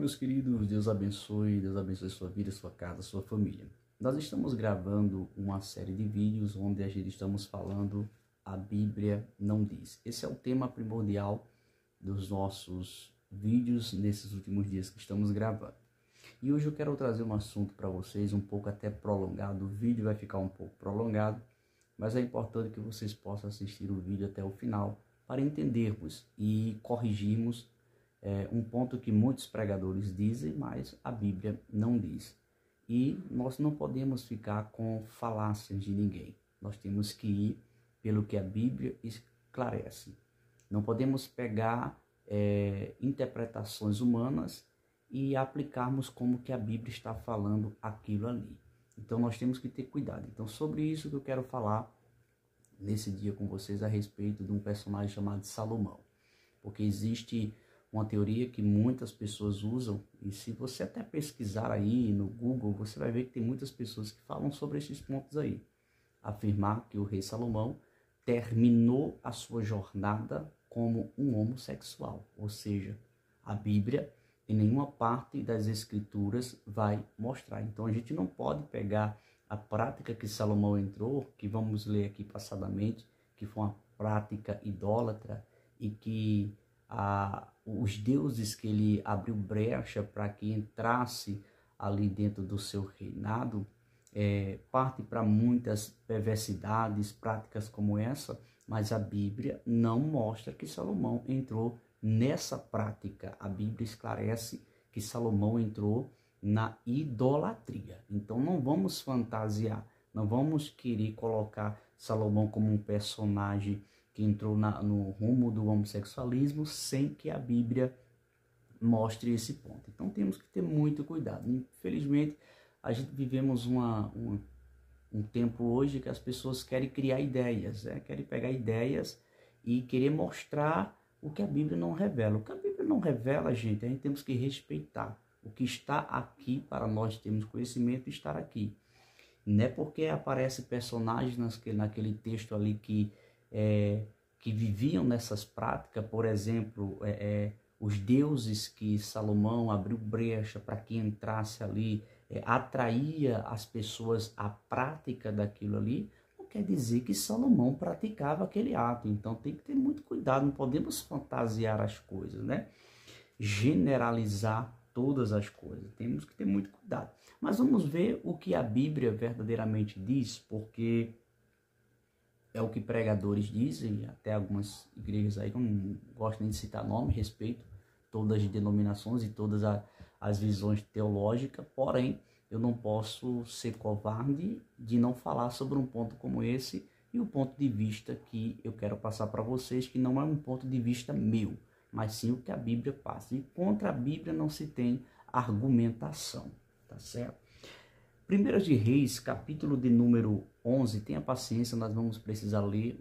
meus queridos, Deus abençoe sua vida, sua casa, sua família. Nós estamos gravando uma série de vídeos onde a gente estamos falando a Bíblia não diz. Esse é o tema primordial dos nossos vídeos nesses últimos dias que estamos gravando. E hoje eu quero trazer um assunto para vocês um pouco até prolongado. O vídeo vai ficar um pouco prolongado, mas é importante que vocês possam assistir o vídeo até o final para entendermos e corrigirmos um ponto que muitos pregadores dizem, mas a Bíblia não diz. E nós não podemos ficar com falácias de ninguém. Nós temos que ir pelo que a Bíblia esclarece. Não podemos pegar interpretações humanas e aplicarmos como que a Bíblia está falando aquilo ali. Então nós temos que ter cuidado. Então sobre isso que eu quero falar nesse dia com vocês a respeito de um personagem chamado Salomão. Porque existe uma teoria que muitas pessoas usam, e se você até pesquisar aí no Google, você vai ver que tem muitas pessoas que falam sobre esses pontos aí. Afirmar que o rei Salomão terminou a sua jornada como um homossexual. Ou seja, a Bíblia, em nenhuma parte das Escrituras, vai mostrar. Então a gente não pode pegar a prática que Salomão entrou, que vamos ler aqui passadamente, que foi uma prática idólatra, e que os deuses que ele abriu brecha para que entrasse ali dentro do seu reinado, parte para muitas perversidades, práticas como essa, mas a Bíblia não mostra que Salomão entrou nessa prática. A Bíblia esclarece que Salomão entrou na idolatria. Então não vamos fantasiar, não vamos querer colocar Salomão como um personagem que entrou no rumo do homossexualismo sem que a Bíblia mostre esse ponto. Então temos que ter muito cuidado. Infelizmente, a gente vivemos um tempo hoje que as pessoas querem criar ideias, querem pegar ideias e querer mostrar o que a Bíblia não revela. O que a Bíblia não revela, gente, a gente temos que respeitar. O que está aqui para nós termos conhecimento estar aqui. Não é porque aparece personagens naquele texto ali que viviam nessas práticas, por exemplo, os deuses que Salomão abriu brecha para que entrasse ali, atraía as pessoas à prática daquilo ali, não quer dizer que Salomão praticava aquele ato. Então tem que ter muito cuidado, não podemos fantasiar as coisas, né? Generalizar todas as coisas, temos que ter muito cuidado. Mas vamos ver o que a Bíblia verdadeiramente diz, porque é o que pregadores dizem, até algumas igrejas aí, que eu não gosto nem de citar nome, respeito todas as denominações e todas as visões teológicas, porém, eu não posso ser covarde de não falar sobre um ponto como esse e o ponto de vista que eu quero passar para vocês, que não é um ponto de vista meu, mas sim o que a Bíblia passa. E contra a Bíblia não se tem argumentação, tá certo? 1 de Reis, capítulo de número 11, tenha paciência, nós vamos precisar ler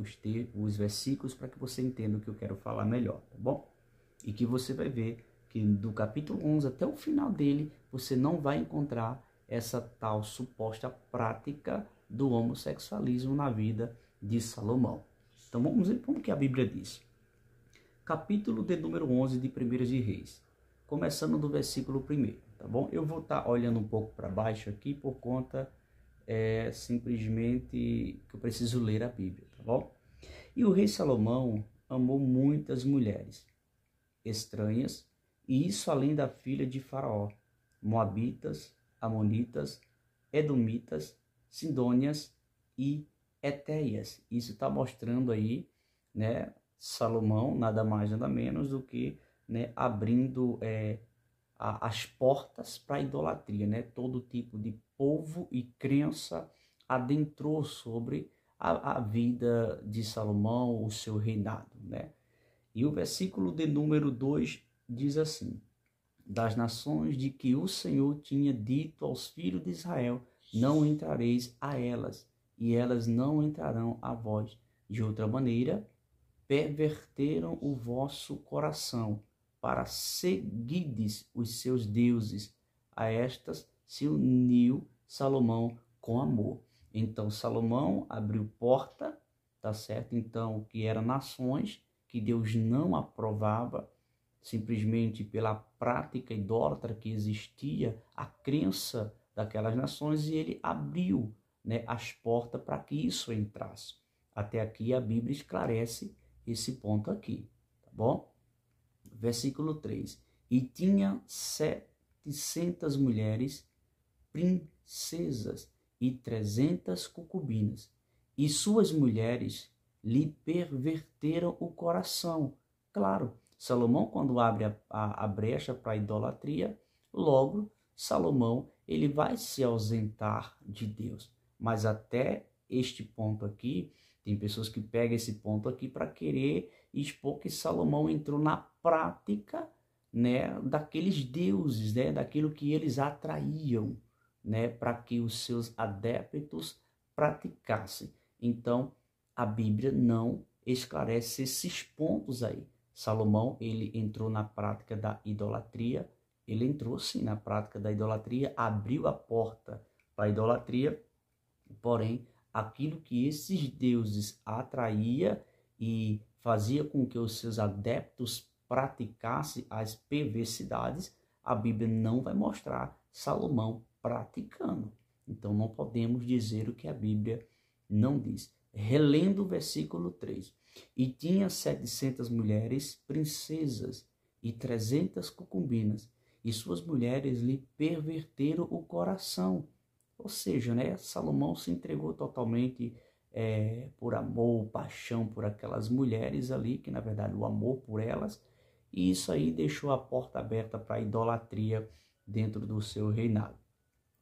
os versículos para que você entenda o que eu quero falar melhor, tá bom? E que você vai ver que do capítulo 11 até o final dele, você não vai encontrar essa tal suposta prática do homossexualismo na vida de Salomão. Então vamos ver como que a Bíblia diz. Capítulo de número 11 de 1 de Reis, começando do versículo 1, tá bom? Eu vou estar olhando um pouco para baixo aqui por conta simplesmente que eu preciso ler a Bíblia, tá bom? E o rei Salomão amou muitas mulheres estranhas, e isso além da filha de Faraó, moabitas, amonitas, edomitas, sidônias e etéias. Isso está mostrando aí, né, Salomão, nada mais nada menos do que, né, abrindo as portas para a idolatria, né? Todo tipo de povo e crença adentrou sobre a vida de Salomão, o seu reinado, né? E o versículo de número 2 diz assim: das nações de que o Senhor tinha dito aos filhos de Israel, não entrareis a elas, e elas não entrarão a vós. De outra maneira, perverteram o vosso coração, para seguides os seus deuses. A estas se uniu Salomão com amor. Então Salomão abriu porta, tá certo? Então, que eram nações que Deus não aprovava, simplesmente pela prática idólatra que existia, a crença daquelas nações, e ele abriu, né, as portas para que isso entrasse. Até aqui a Bíblia esclarece esse ponto aqui, tá bom? Versículo 3. E tinha 700 mulheres princesas e 300 concubinas, e suas mulheres lhe perverteram o coração. Claro, Salomão, quando abre a brecha para a idolatria, logo Salomão ele vai se ausentar de Deus. Mas até este ponto aqui, tem pessoas que pegam esse ponto aqui para querer expor que Salomão entrou na prática, né, daqueles deuses, né, daquilo que eles atraíam, né, para que os seus adeptos praticassem. Então, a Bíblia não esclarece esses pontos aí. Salomão, ele entrou na prática da idolatria, ele entrou sim na prática da idolatria, abriu a porta para a idolatria, porém, aquilo que esses deuses atraía e fazia com que os seus adeptos praticassem as perversidades, a Bíblia não vai mostrar Salomão praticando. Então não podemos dizer o que a Bíblia não diz. Relendo o versículo 3. E tinha 700 mulheres princesas e 300 concubinas, e suas mulheres lhe perverteram o coração. Ou seja, né, Salomão se entregou totalmente por amor, paixão por aquelas mulheres ali, que na verdade o amor por elas, e isso aí deixou a porta aberta para a idolatria dentro do seu reinado.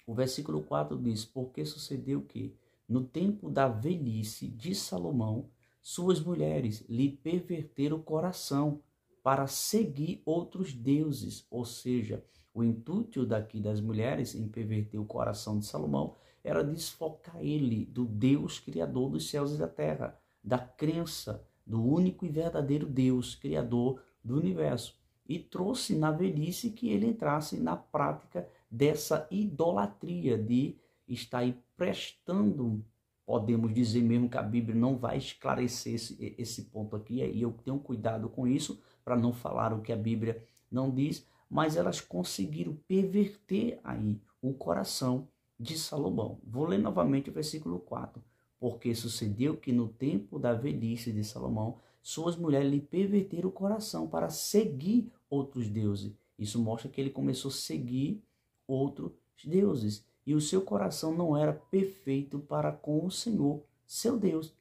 O versículo 4 diz, porque sucedeu que, no tempo da velhice de Salomão, suas mulheres lhe perverteram o coração para seguir outros deuses. Ou seja, o intuito daqui das mulheres em perverter o coração de Salomão era desfocar ele do Deus criador dos céus e da terra, da crença do único e verdadeiro Deus criador do universo. E trouxe na velhice que ele entrasse na prática dessa idolatria, de estar aí prestando, podemos dizer mesmo que a Bíblia não vai esclarecer esse ponto aqui, e eu tenho cuidado com isso, para não falar o que a Bíblia não diz, mas elas conseguiram perverter aí o coração de Salomão. Vou ler novamente o versículo 4. Porque sucedeu que no tempo da velhice de Salomão, suas mulheres lhe perverteram o coração para seguir outros deuses. Isso mostra que ele começou a seguir outros deuses. E o seu coração não era perfeito para com o Senhor, seu Deus,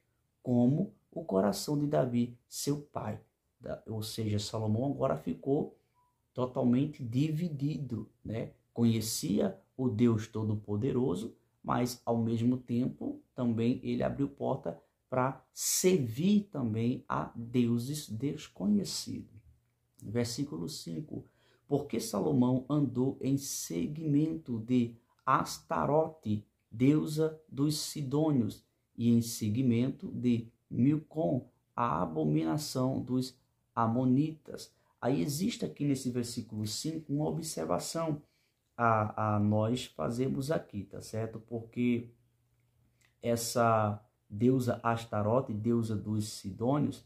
como o coração de Davi, seu pai. Ou seja, Salomão agora ficou totalmente dividido, né? Conhecia o Deus Todo-Poderoso, mas ao mesmo tempo também ele abriu porta para servir também a deuses desconhecidos. Versículo 5. Porque Salomão andou em seguimento de Astarote, deusa dos Sidônios, e em seguimento de Milcom, a abominação dos Amonitas. Aí existe aqui nesse versículo 5 uma observação a nós fazemos aqui, tá certo? Porque essa deusa Astarote, deusa dos Sidônios,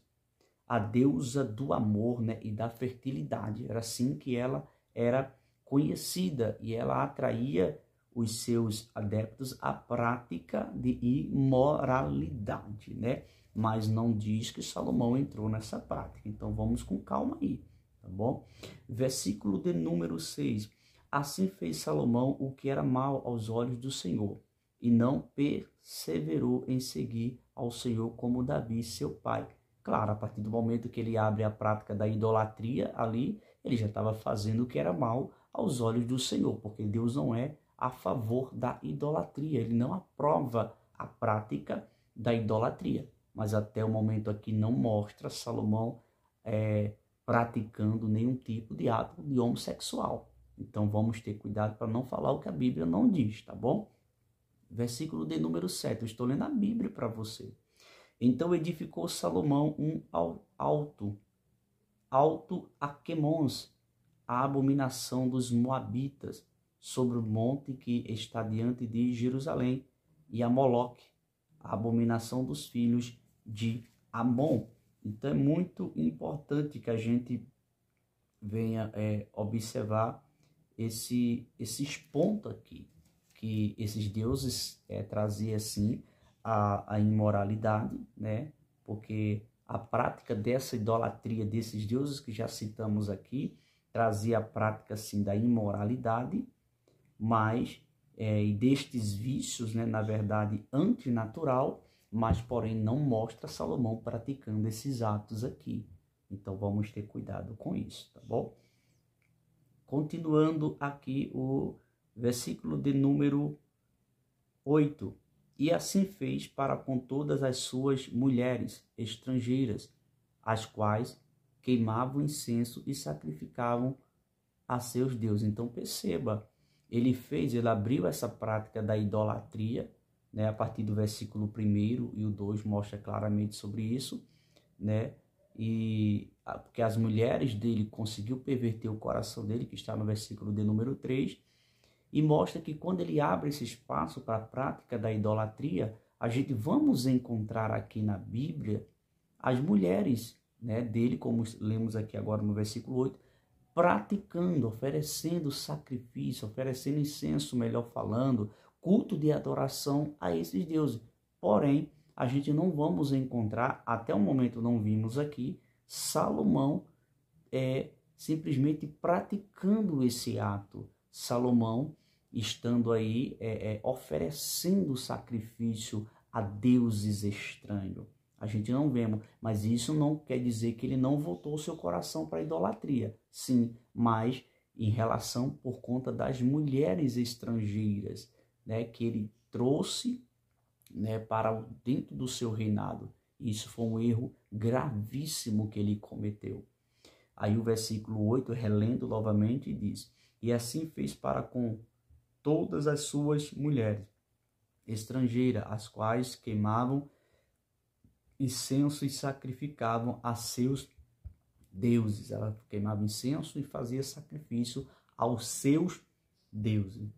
a deusa do amor, né, e da fertilidade, era assim que ela era conhecida, e ela atraía os seus adeptos à prática de imoralidade, né? Mas não diz que Salomão entrou nessa prática, então vamos com calma aí, tá bom? Versículo de número 6. Assim fez Salomão o que era mal aos olhos do Senhor, e não perseverou em seguir ao Senhor como Davi, seu pai. Claro, a partir do momento que ele abre a prática da idolatria ali, ele já estava fazendo o que era mal aos olhos do Senhor, porque Deus não é a favor da idolatria, ele não aprova a prática da idolatria. Mas até o momento aqui não mostra Salomão praticando nenhum tipo de ato de homossexual. Então vamos ter cuidado para não falar o que a Bíblia não diz, tá bom? Versículo de número 7, eu estou lendo a Bíblia para você. Então edificou Salomão um alto Aquemons, a abominação dos Moabitas, sobre o monte que está diante de Jerusalém, e a Moloque, a abominação dos filhos de Amon. Então é muito importante que a gente venha observar esses pontos aqui, que esses deuses traziam assim a imoralidade, né? Porque a prática dessa idolatria desses deuses que já citamos aqui trazia a prática assim da imoralidade, mas e destes vícios, né, na verdade antinatural, mas porém não mostra Salomão praticando esses atos aqui. Então vamos ter cuidado com isso, tá bom? Continuando aqui o versículo de número 8. E assim fez para com todas as suas mulheres estrangeiras, as quais queimavam incenso e sacrificavam a seus deuses. Então perceba, ele abriu essa prática da idolatria, né, a partir do versículo 1 e o 2 mostra claramente sobre isso, né? E porque as mulheres dele conseguiu perverter o coração dele, que está no versículo de número 3, e mostra que quando ele abre esse espaço para a prática da idolatria, a gente vamos encontrar aqui na Bíblia as mulheres, né, dele, como lemos aqui agora no versículo 8, praticando, oferecendo sacrifício, oferecendo incenso, melhor falando, culto de adoração a esses deuses. Porém, a gente não vamos encontrar, até o momento não vimos aqui, Salomão simplesmente praticando esse ato. Salomão estando aí oferecendo sacrifício a deuses estranhos. A gente não vemos, mas isso não quer dizer que ele não voltou seu coração para a idolatria. Sim, mas em relação por conta das mulheres estrangeiras, né, que ele trouxe, né, para dentro do seu reinado. Isso foi um erro gravíssimo que ele cometeu. Aí o versículo 8, relendo novamente, diz: e assim fez para com todas as suas mulheres estrangeiras, as quais queimavam incenso e sacrificavam a seus deuses. Ela queimava incenso e fazia sacrifício aos seus deuses.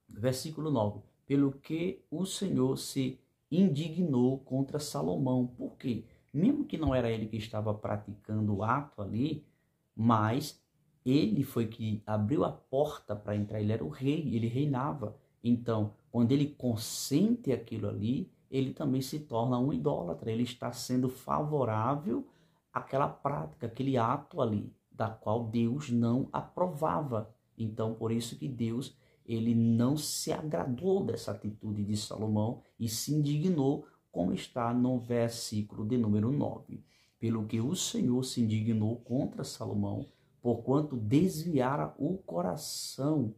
Versículo 9. Pelo que o Senhor se indignou contra Salomão. Por quê? Mesmo que não era ele que estava praticando o ato ali, mas ele foi que abriu a porta para entrar. Ele era o rei, ele reinava. Então, quando ele consente aquilo ali, ele também se torna um idólatra. Ele está sendo favorável àquela prática, aquele ato ali, da qual Deus não aprovava. Então, por isso que Deus, ele não se agradou dessa atitude de Salomão e se indignou, como está no versículo de número 9. Pelo que o Senhor se indignou contra Salomão, porquanto desviara o coração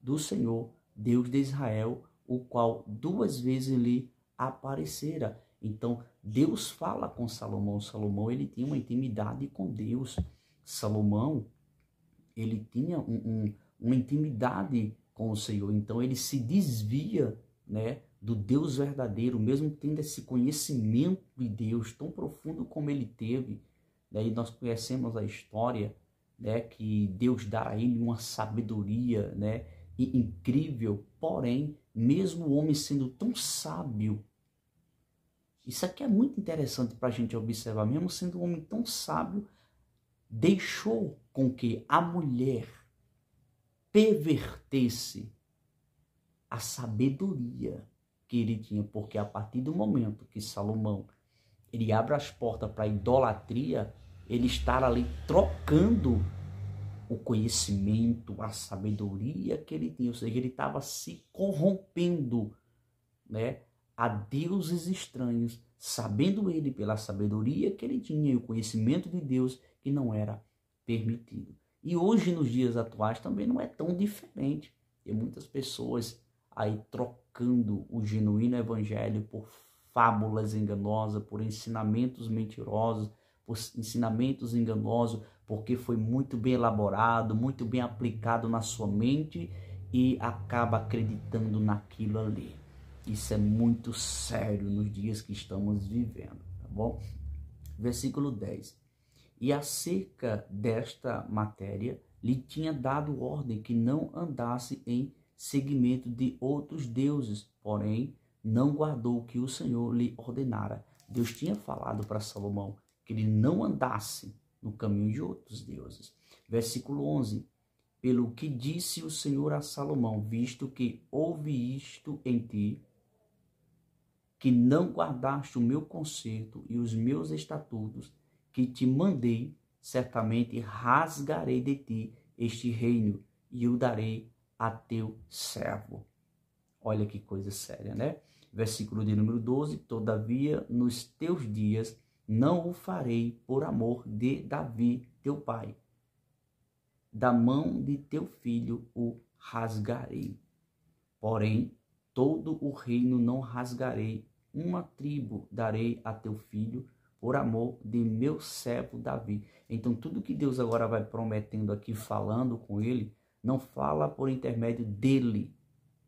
do Senhor, Deus de Israel, o qual 2 vezes lhe aparecera. Então, Deus fala com Salomão. Salomão, ele tinha uma intimidade com Deus. Salomão, ele tinha uma intimidade com o Senhor. Então, ele se desvia, né, do Deus verdadeiro, mesmo tendo esse conhecimento de Deus tão profundo como ele teve. Né? E nós conhecemos a história, né, que Deus dá a ele uma sabedoria, né, incrível. Porém, mesmo o homem sendo tão sábio, isso aqui é muito interessante para a gente observar, mesmo sendo um homem tão sábio, deixou com que a mulher pervertesse a sabedoria que ele tinha, porque a partir do momento que Salomão ele abre as portas para a idolatria, ele está ali trocando o conhecimento, a sabedoria que ele tinha, ou seja, ele estava se corrompendo, né, a deuses estranhos, sabendo ele pela sabedoria que ele tinha e o conhecimento de Deus que não era permitido. E hoje, nos dias atuais, também não é tão diferente. Tem muitas pessoas aí trocando o genuíno evangelho por fábulas enganosas, por ensinamentos mentirosos, por ensinamentos enganosos, porque foi muito bem elaborado, muito bem aplicado na sua mente e acaba acreditando naquilo ali. Isso é muito sério nos dias que estamos vivendo, tá bom? Versículo 10. E acerca desta matéria, lhe tinha dado ordem que não andasse em seguimento de outros deuses, porém não guardou o que o Senhor lhe ordenara. Deus tinha falado para Salomão que ele não andasse, no caminho de outros deuses. Versículo 11. Pelo que disse o Senhor a Salomão, visto que houve isto em ti, que não guardaste o meu conserto e os meus estatutos, que te mandei, certamente rasgarei de ti este reino e o darei a teu servo. Olha que coisa séria, né? Versículo de número 12, todavia nos teus dias não o farei por amor de Davi, teu pai. Da mão de teu filho o rasgarei. Porém, todo o reino não rasgarei, uma tribo darei a teu filho, por amor de meu servo Davi. Então, tudo que Deus agora vai prometendo aqui, falando com ele, não fala por intermédio dele,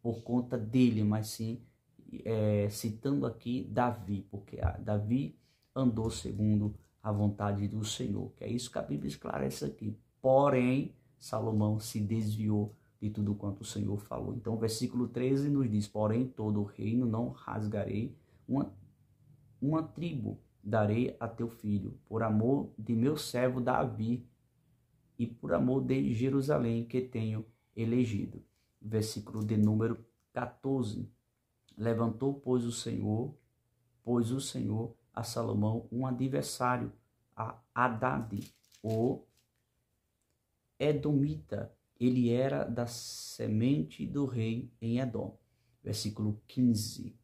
por conta dele, mas sim citando aqui Davi, porque Davi andou segundo a vontade do Senhor, que é isso que a Bíblia esclarece aqui. Porém, Salomão se desviou de tudo quanto o Senhor falou. Então, o versículo 13 nos diz, porém, todo o reino não rasgarei, uma tribo darei a teu filho, por amor de meu servo Davi e por amor de Jerusalém que tenho elegido. Versículo de número 14. Levantou, pois, o Senhor a Salomão um adversário, a Hadade, o Edomita. Ele era da semente do rei em Edom. Versículo 15.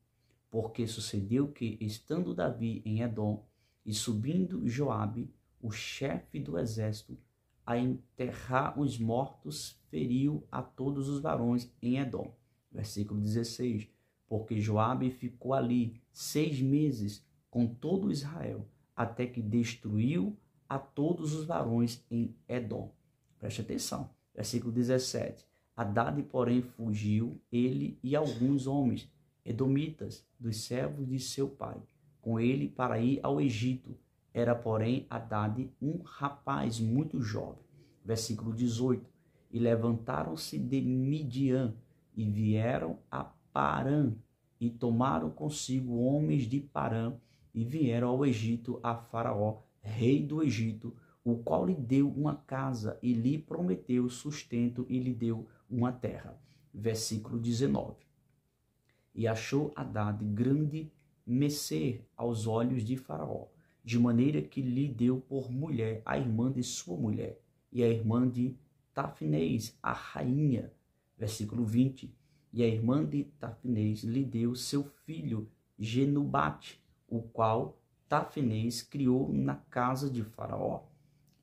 Porque sucedeu que, estando Davi em Edom, e subindo Joabe, o chefe do exército, a enterrar os mortos, feriu a todos os varões em Edom. Versículo 16. Porque Joabe ficou ali 6 meses com todo Israel, até que destruiu a todos os varões em Edom. Preste atenção. Versículo 17. Hadade, porém, fugiu, ele e alguns homens edomitas, dos servos de seu pai, com ele para ir ao Egito. Era, porém, Hadade um rapaz muito jovem. Versículo 18. E levantaram-se de Midian e vieram a Parã, e tomaram consigo homens de Parã, e vieram ao Egito a Faraó, rei do Egito, o qual lhe deu uma casa e lhe prometeu sustento e lhe deu uma terra. Versículo 19. E achou Hadade grande mercê aos olhos de Faraó, de maneira que lhe deu por mulher a irmã de sua mulher, e a irmã de Tafnés, a rainha. Versículo 20. E a irmã de Tafnés lhe deu seu filho Genubate, o qual Tafnés criou na casa de Faraó.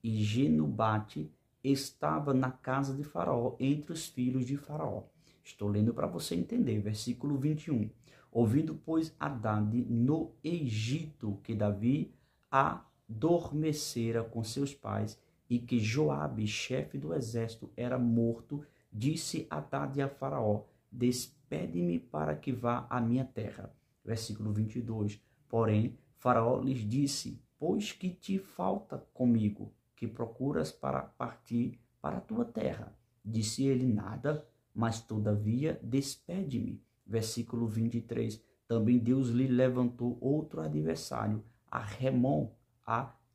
E Genubate estava na casa de Faraó, entre os filhos de Faraó. Estou lendo para você entender. Versículo 21. Ouvindo, pois, Hadade no Egito que Davi adormecera com seus pais e que Joabe, chefe do exército, era morto, disse Hadade a Faraó, despede-me para que vá à minha terra. Versículo 22. Porém, Faraó lhes disse, pois que te falta comigo, que procuras para partir para a tua terra? Disse ele, nada, mas todavia despede-me. Versículo 23. Também Deus lhe levantou outro adversário, a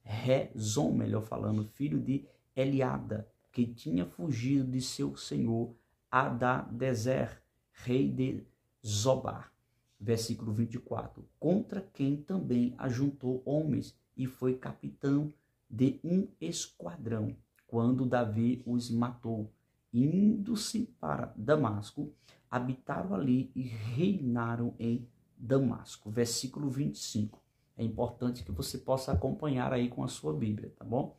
Rezon, melhor falando, filho de Eliada, que tinha fugido de seu senhor Hadadezer, rei de Zobar. Versículo 24. Contra quem também ajuntou homens e foi capitão de um esquadrão, quando Davi os matou. Indo-se para Damasco, habitaram ali e reinaram em Damasco. Versículo 25. É importante que você possa acompanhar aí com a sua Bíblia, tá bom?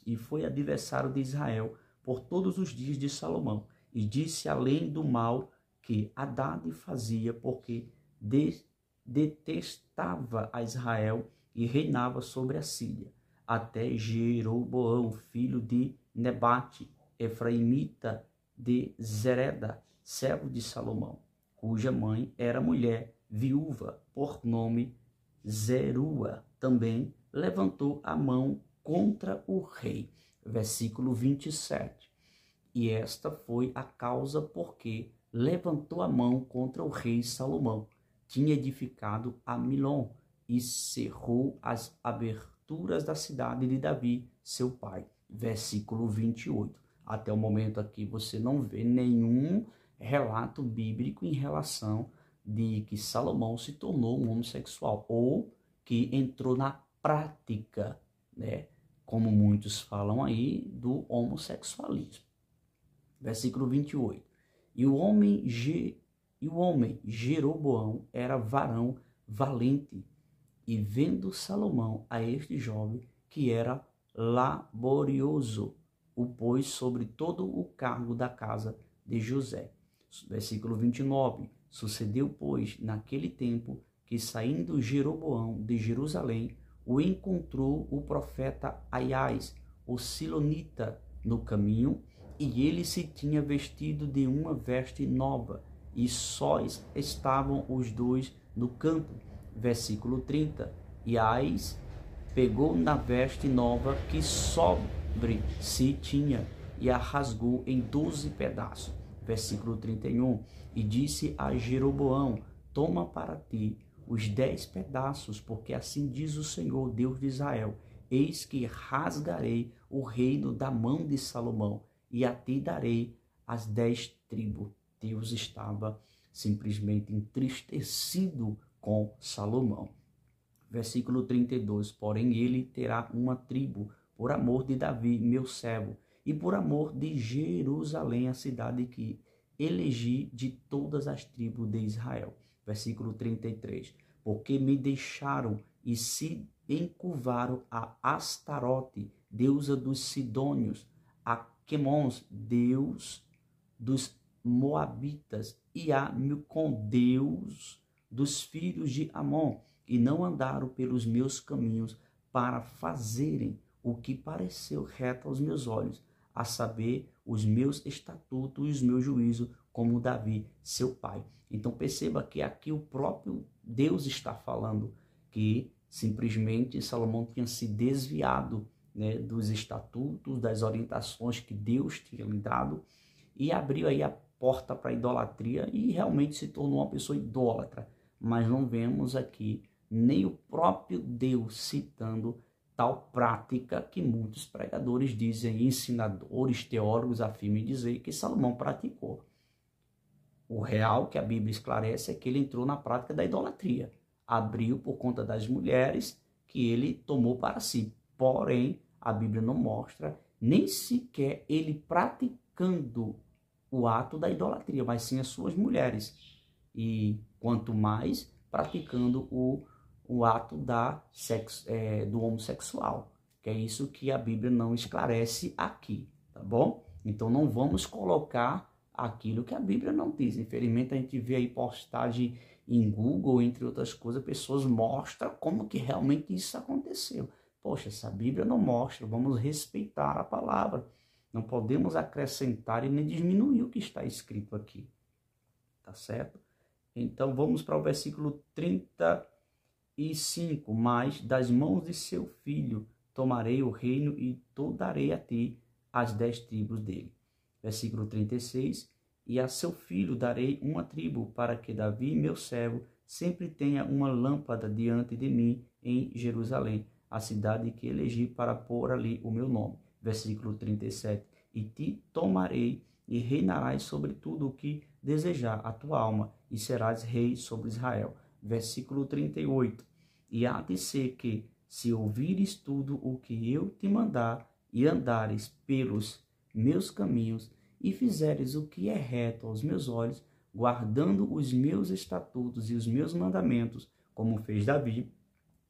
E foi adversário de Israel por todos os dias de Salomão, e disse além do mal que Hadade fazia, porque detestava a Israel e reinava sobre a Síria, até Jeroboão, filho de Nebate, efraimita de Zereda, servo de Salomão, cuja mãe era mulher viúva, por nome Zerua, também levantou a mão contra o rei. Versículo 27. E esta foi a causa porque levantou a mão contra o rei Salomão. Tinha edificado a Milom e cerrou as estruturas da cidade de Davi, seu pai. Versículo 28. Até o momento aqui você não vê nenhum relato bíblico em relação de que Salomão se tornou um homossexual ou que entrou na prática, né, como muitos falam aí, do homossexualismo. Versículo 28. E o homem Jeroboão era varão valente, e vendo Salomão a este jovem, que era laborioso, o pôs sobre todo o cargo da casa de José. Versículo 29. Sucedeu, pois, naquele tempo, que saindo Jeroboão de Jerusalém, o encontrou o profeta Aias, o silonita, no caminho, e ele se tinha vestido de uma veste nova, e sós estavam os dois no campo. Versículo 30. E Aias pegou na veste nova que sobre si tinha, e a rasgou em 12 pedaços. Versículo 31. E disse a Jeroboão: toma para ti os 10 pedaços, porque assim diz o Senhor, Deus de Israel: eis que rasgarei o reino da mão de Salomão, e a ti darei as 10 tribos. Deus estava simplesmente entristecido com Salomão. Versículo 32. Porém ele terá uma tribo, por amor de Davi, meu servo, e por amor de Jerusalém, a cidade que elegi de todas as tribos de Israel. Versículo 33. Porque me deixaram e se encurvaram a Astarote, deusa dos Sidônios, a Quemons, deus dos Moabitas, e a Milcom, deus dos filhos de Amon, e não andaram pelos meus caminhos para fazerem o que pareceu reto aos meus olhos, a saber, os meus estatutos e os meus juízos, como Davi, seu pai. Então perceba que aqui o próprio Deus está falando que simplesmente Salomão tinha se desviado, né, dos estatutos, das orientações que Deus tinha lhe dado, e abriu aí a porta para a idolatria e realmente se tornou uma pessoa idólatra. Mas não vemos aqui nem o próprio Deus citando tal prática que muitos pregadores dizem, ensinadores, teólogos afirmam dizer que Salomão praticou. O real que a Bíblia esclarece é que ele entrou na prática da idolatria. Abriu por conta das mulheres que ele tomou para si. Porém, a Bíblia não mostra nem sequer ele praticando o ato da idolatria, mas sim as suas mulheres. E quanto mais praticando o ato do homossexual, que é isso que a Bíblia não esclarece aqui, tá bom? Então não vamos colocar aquilo que a Bíblia não diz. Infelizmente a gente vê aí postagem em Google, entre outras coisas, pessoas mostram como que realmente isso aconteceu. Poxa, essa Bíblia não mostra, vamos respeitar a palavra. Não podemos acrescentar e nem diminuir o que está escrito aqui, tá certo? Então vamos para o versículo 35. Mas das mãos de seu filho tomarei o reino e darei a ti as 10 tribos dele. Versículo 36. E a seu filho darei uma tribo, para que Davi, meu servo, sempre tenha uma lâmpada diante de mim em Jerusalém, a cidade que elegi para pôr ali o meu nome. Versículo 37. E te tomarei e reinarás sobre tudo o que desejar a tua alma, e serás rei sobre Israel. Versículo 38. E há de ser que, se ouvires tudo o que eu te mandar, e andares pelos meus caminhos, e fizeres o que é reto aos meus olhos, guardando os meus estatutos e os meus mandamentos, como fez Davi,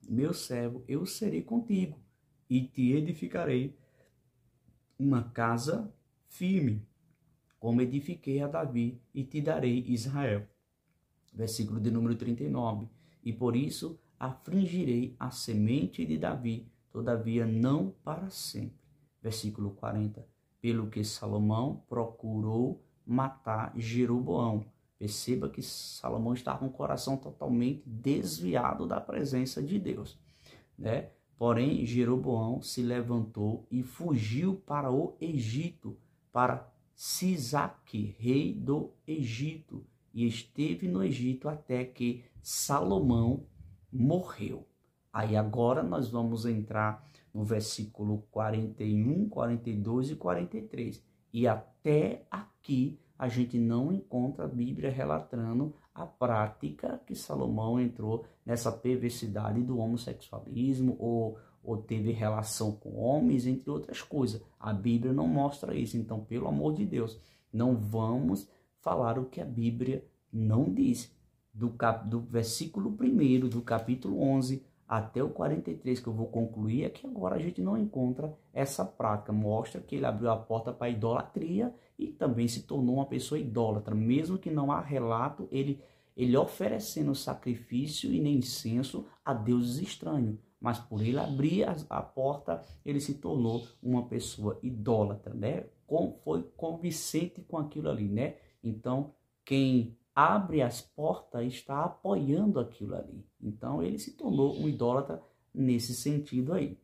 meu servo, eu serei contigo, e te edificarei uma casa firme, como edifiquei a Davi, e te darei Israel. Versículo de número 39. E por isso afligirei a semente de Davi, todavia não para sempre. Versículo 40. Pelo que Salomão procurou matar Jeroboão. Perceba que Salomão está com o coração totalmente desviado da presença de Deus, né? Porém, Jeroboão se levantou e fugiu para o Egito, para Sisaque, rei do Egito, e esteve no Egito até que Salomão morreu. Aí agora nós vamos entrar no versículo 41, 42 e 43. E até aqui a gente não encontra a Bíblia relatando a prática que Salomão entrou nessa perversidade do homossexualismo ou teve relação com homens, entre outras coisas. A Bíblia não mostra isso. Então, pelo amor de Deus, não vamos falar o que a Bíblia não diz. Do versículo 1 do capítulo 11 até o 43, que eu vou concluir, é que agora a gente não encontra essa prática. Mostra que ele abriu a porta para a idolatria e também se tornou uma pessoa idólatra. Mesmo que não há relato, ele oferecendo sacrifício e nem incenso a deuses estranhos. Mas por ele abrir a porta, ele se tornou uma pessoa idólatra, né? Foi convincente com aquilo ali, né? Então, quem abre as portas está apoiando aquilo ali. Então, ele se tornou um idólatra nesse sentido aí.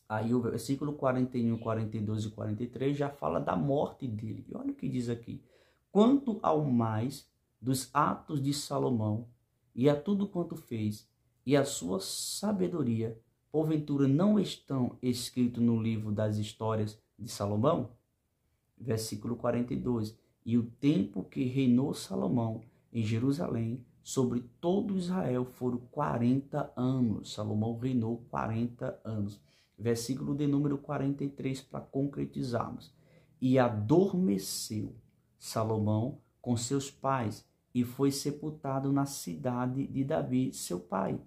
Aí o versículo 41, 42 e 43 já fala da morte dele. E olha o que diz aqui. Quanto ao mais dos atos de Salomão, e a tudo quanto fez, e a sua sabedoria, porventura não estão escritos no livro das histórias de Salomão? Versículo 42. E o tempo que reinou Salomão em Jerusalém sobre todo Israel foram 40 anos. Salomão reinou 40 anos. Versículo de número 43 para concretizarmos. E adormeceu Salomão com seus pais e foi sepultado na cidade de Davi, seu pai.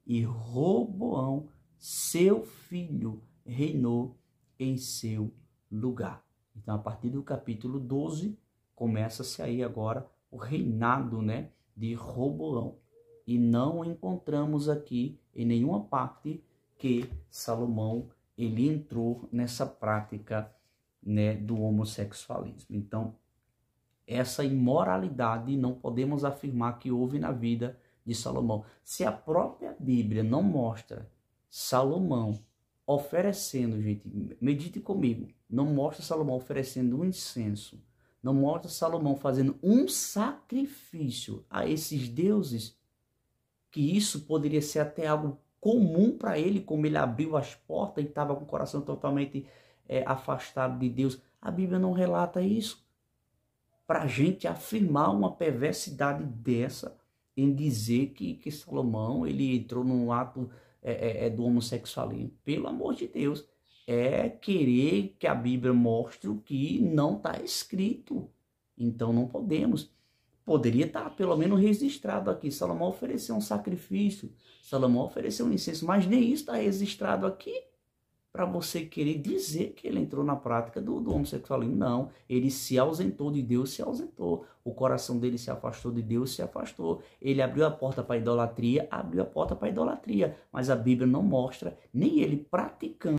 E Roboão, seu filho, reinou em seu lugar. Então, a partir do capítulo 12, começa-se aí agora o reinado, né, de Roboão. E não encontramos aqui em nenhuma parte que Salomão ele entrou nessa prática, né, do homossexualismo. Então, essa imoralidade não podemos afirmar que houve na vida de Salomão. Se a própria Bíblia não mostra Salomão oferecendo, gente, medite comigo, não mostra Salomão oferecendo um incenso, não mostra Salomão fazendo um sacrifício a esses deuses, que isso poderia ser até algo comum para ele, como ele abriu as portas e estava com o coração totalmente afastado de Deus. A Bíblia não relata isso. Para a gente afirmar uma perversidade dessa, em dizer que Salomão ele entrou num ato do homossexualismo. Pelo amor de Deus, é querer que a Bíblia mostre o que não está escrito. Então não podemos. Poderia estar pelo menos registrado aqui. Salomão ofereceu um sacrifício, Salomão ofereceu um incenso, mas nem isso está registrado aqui para você querer dizer que ele entrou na prática do homossexualismo. Não, ele se ausentou de Deus, se ausentou. O coração dele se afastou de Deus, se afastou. Ele abriu a porta para a idolatria, abriu a porta para a idolatria. Mas a Bíblia não mostra nem ele praticando